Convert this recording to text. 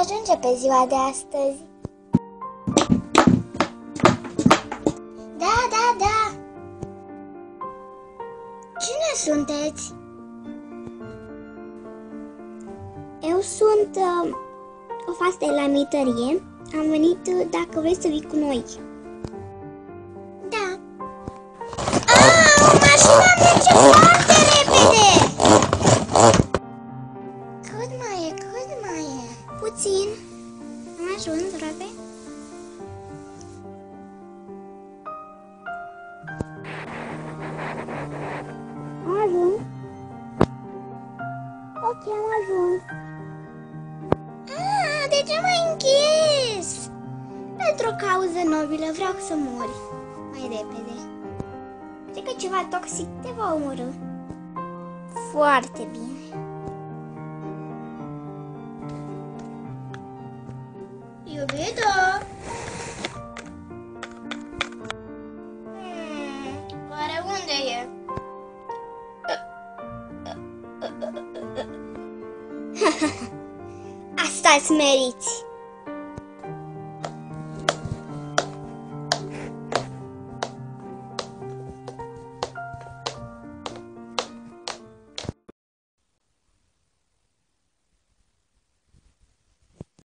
ajunge pe ziua de astăzi. Da. Cine sunteți? Eu sunt o fată de la mitărie. Am venit dacă vrei să vii cu noi. Da. Mașina merge foarte repede! Cât mai e? Puțin. Am ajuns, aproape. Am ajuns. Ok, am ajuns. De ce m-ai închis? Pentru o cauză nobilă, vreau să mori mai repede. Cred că ceva toxic te va omorâ. Foarte bine. Iubito! Oare unde e? Asta-ți meriți!